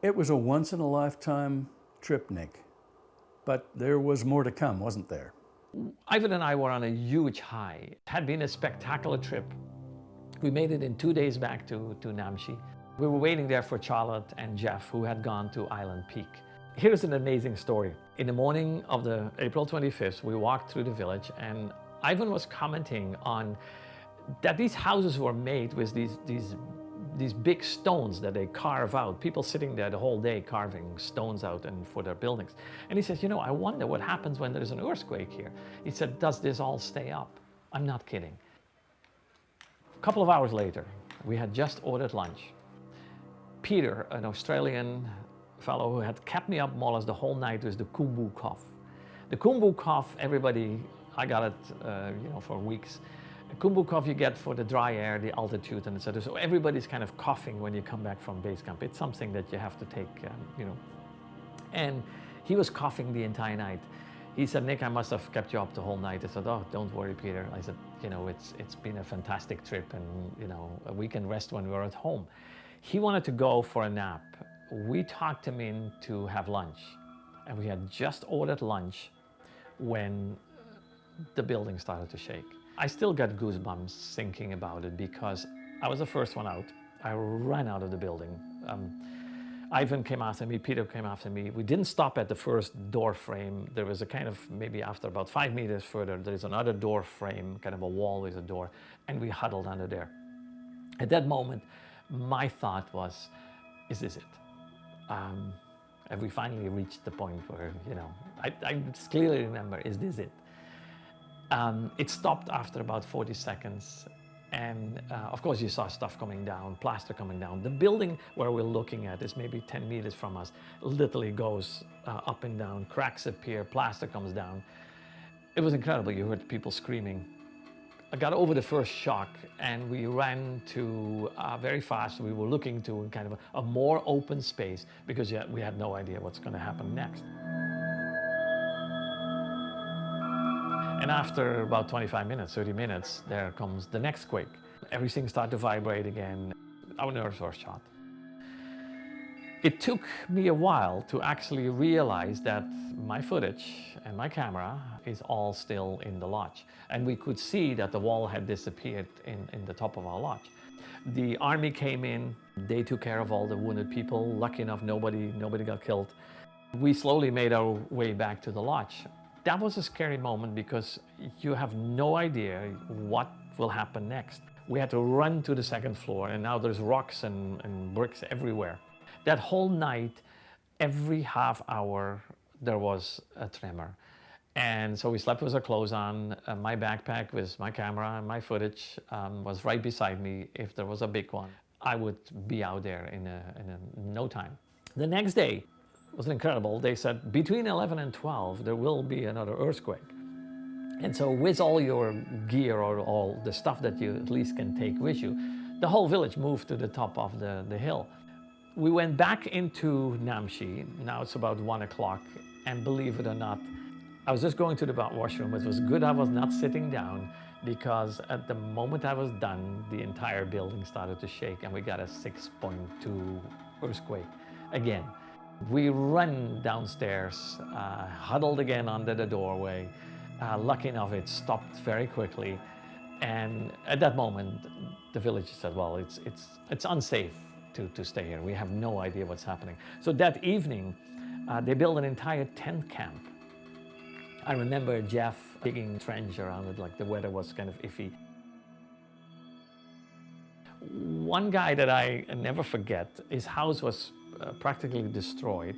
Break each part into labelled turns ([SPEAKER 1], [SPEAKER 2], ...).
[SPEAKER 1] It was a once-in-a-lifetime trip, Nick. But there was more to come, wasn't there?
[SPEAKER 2] Ivan and I were on a huge high. It had been a spectacular trip. We made it in 2 days back to Namche. We were waiting there for Charlotte and Jeff, who had gone to Island Peak. Here's an amazing story. In the morning of the April 25th, we walked through the village, and Ivan was commenting on that these houses were made with these big stones that they carve out. People sitting there the whole day carving stones out and for their buildings. And he says, I wonder what happens when there's an earthquake here. He said, does this all stay up? I'm not kidding. A couple of hours later, we had just ordered lunch. Peter, an Australian fellow who had kept me up more or less the whole night with the Kumbu cough. The Kumbu cough, everybody, I got it, for weeks. Kumbu cough you get for the dry air, the altitude, and etc. So everybody's kind of coughing when you come back from base camp. It's something that you have to take, And he was coughing the entire night. He said, Nick, I must have kept you up the whole night. I said, oh, don't worry, Peter. I said, it's been a fantastic trip, and we can rest when we're at home. He wanted to go for a nap. We talked him in to have lunch, and we had just ordered lunch when the building started to shake. I still got goosebumps thinking about it because I was the first one out. I ran out of the building. Ivan came after me, Peter came after me. We didn't stop at the first door frame. There was a kind of, maybe after about 5 meters further, there's another door frame, kind of a wall with a door, and we huddled under there. At that moment, my thought was, is this it? Have we finally reached the point where, I clearly remember, is this it? It stopped after about 40 seconds. And of course, you saw stuff coming down, plaster coming down. The building where we're looking at is maybe 10 meters from us, literally goes up and down, cracks appear, plaster comes down. It was incredible. You heard people screaming. I got over the first shock, and we ran to very fast. We were looking to kind of a more open space because we had no idea what's going to happen next. And after about 25 minutes, 30 minutes, there comes the next quake. Everything started to vibrate again. Our nerves were shot. It took me a while to actually realize that my footage and my camera is all still in the lodge. And we could see that the wall had disappeared in the top of our lodge. The army came in, they took care of all the wounded people. Lucky enough, nobody got killed. We slowly made our way back to the lodge. That was a scary moment because you have no idea what will happen next. We had to run to the second floor, and now there's rocks and bricks everywhere. That whole night, every half hour, there was a tremor. And so we slept with our clothes on. My backpack with my camera and my footage was right beside me. If there was a big one, I would be out there in no time. The next day, it was incredible. They said between 11 and 12, there will be another earthquake. And so with all your gear or all the stuff that you at least can take with you, the whole village moved to the top of the hill. We went back into Namche. Now it's about 1 o'clock. And believe it or not, I was just going to the washroom. It was good I was not sitting down because at the moment I was done, the entire building started to shake and we got a 6.2 earthquake again. We ran downstairs, huddled again under the doorway. Lucky enough, it stopped very quickly. And at that moment, the village said, well, it's unsafe to stay here. We have no idea what's happening. So that evening, they built an entire tent camp. I remember Jeff digging a trench around it, like the weather was kind of iffy. One guy that I never forget, his house was practically destroyed,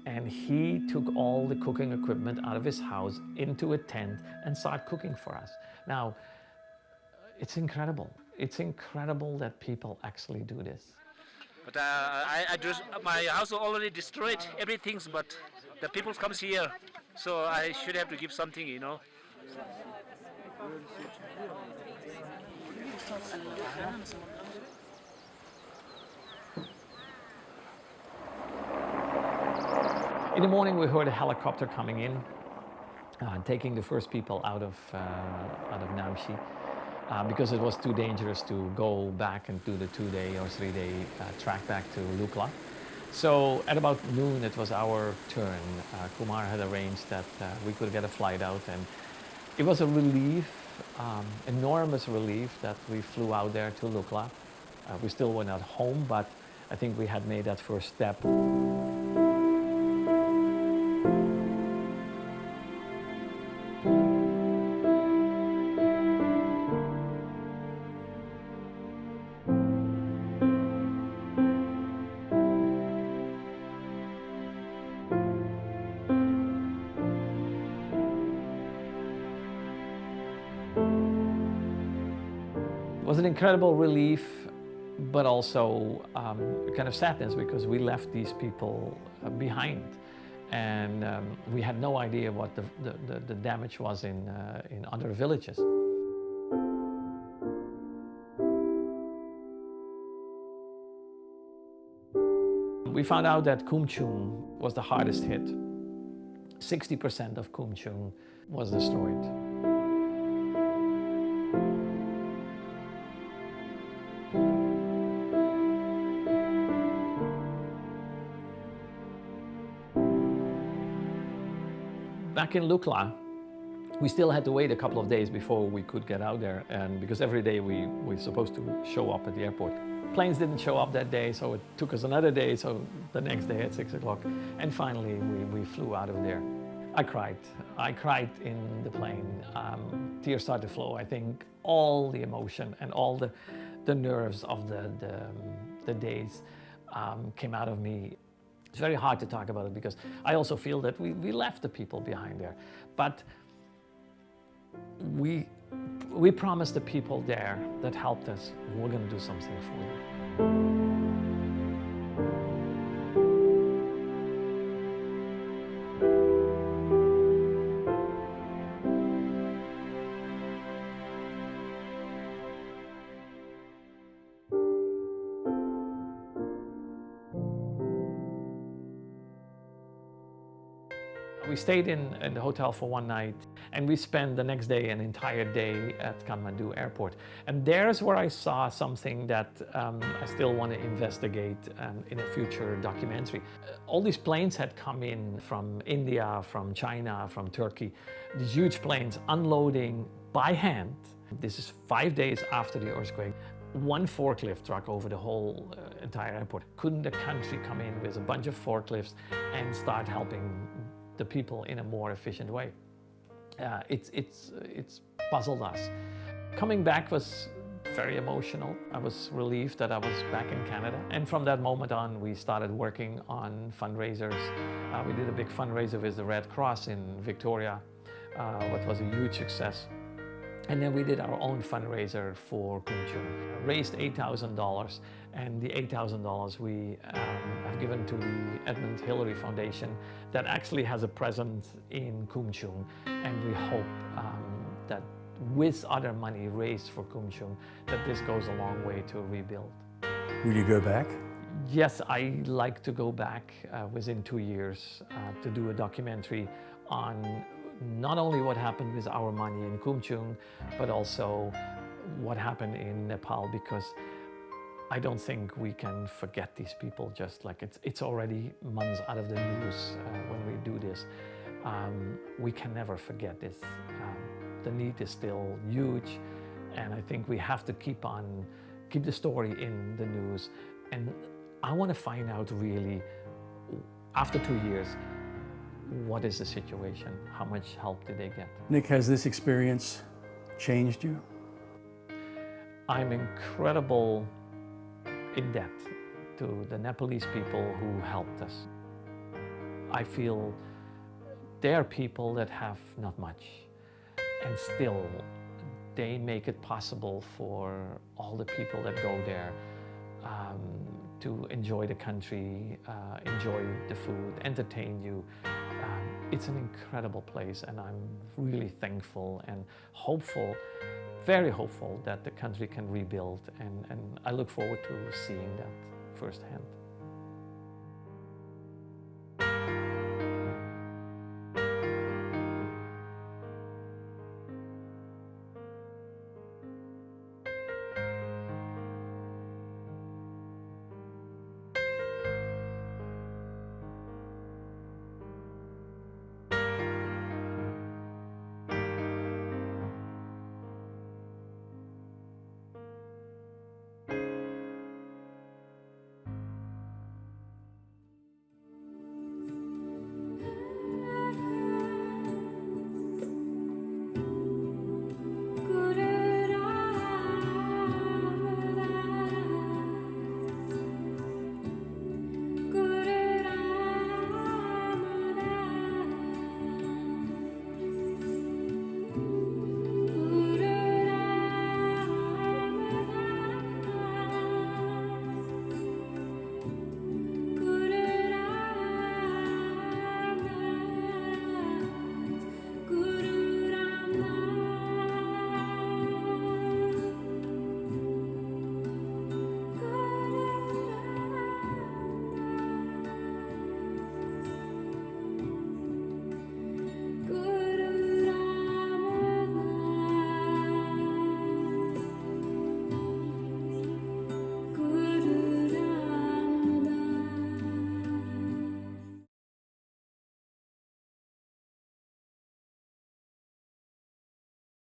[SPEAKER 2] and he took all the cooking equipment out of his house into a tent and started cooking for us. Now, it's incredible. It's incredible that people actually do this.
[SPEAKER 3] But my house is already destroyed, everything, but the people comes here, so I should have to give something,
[SPEAKER 2] In the morning, we heard a helicopter coming in, taking the first people out of Namche, because it was too dangerous to go back and do the 2-day or 3-day track back to Lukla. So at about noon, it was our turn. Kumar had arranged that we could get a flight out, and it was a relief, enormous relief that we flew out there to Lukla. We still were not home, but I think we had made that first step. It was an incredible relief, but also a kind of sadness because we left these people behind, and we had no idea what the damage was in other villages. We found out that Kumchung was the hardest hit. 60% of Kumchung was destroyed. Back in Lukla, we still had to wait a couple of days before we could get out there, and because every day we were supposed to show up at the airport. Planes didn't show up that day, so it took us another day, so the next day at 6 o'clock. And finally, we flew out of there. I cried. I cried in the plane. Tears started to flow. I think all the emotion and all the nerves of the days came out of me. It's very hard to talk about it because I also feel that we left the people behind there. But we promised the people there that helped us, we're going to do something for you. We stayed in the hotel for one night, and we spent the next day an entire day at Kathmandu airport. And there's where I saw something that I still want to investigate in a future documentary. All these planes had come in from India, from China, from Turkey. These huge planes unloading by hand. This is 5 days after the earthquake. One forklift truck over the whole entire airport. Couldn't the country come in with a bunch of forklifts and start helping the people in a more efficient way? It's puzzled us. Coming back was very emotional. I was relieved that I was back in Canada. And from that moment on, we started working on fundraisers. We did a big fundraiser with the Red Cross in Victoria, what was a huge success. And then we did our own fundraiser for Kumchung. Raised $8,000, and the $8,000 we have given to the Edmund Hillary Foundation that actually has a presence in Kumchung. And we hope that with other money raised for Kumchung, that this goes a long way to rebuild.
[SPEAKER 1] Will you go back?
[SPEAKER 2] Yes, I like to go back within 2 years to do a documentary on not only what happened with our money in Kumchung, but also what happened in Nepal, because I don't think we can forget these people just like it's already months out of the news when we do this. We can never forget this. The need is still huge, and I think we have to keep the story in the news. And I want to find out really, after 2 years, what is the situation? How much help did they get?
[SPEAKER 1] Nick, has this experience changed you?
[SPEAKER 2] I'm incredible in debt to the Nepalese people who helped us. I feel they're people that have not much, and still they make it possible for all the people that go there to enjoy the country, enjoy the food, entertain you. It's an incredible place, and I'm really thankful and hopeful, very hopeful that the country can rebuild, and I look forward to seeing that firsthand.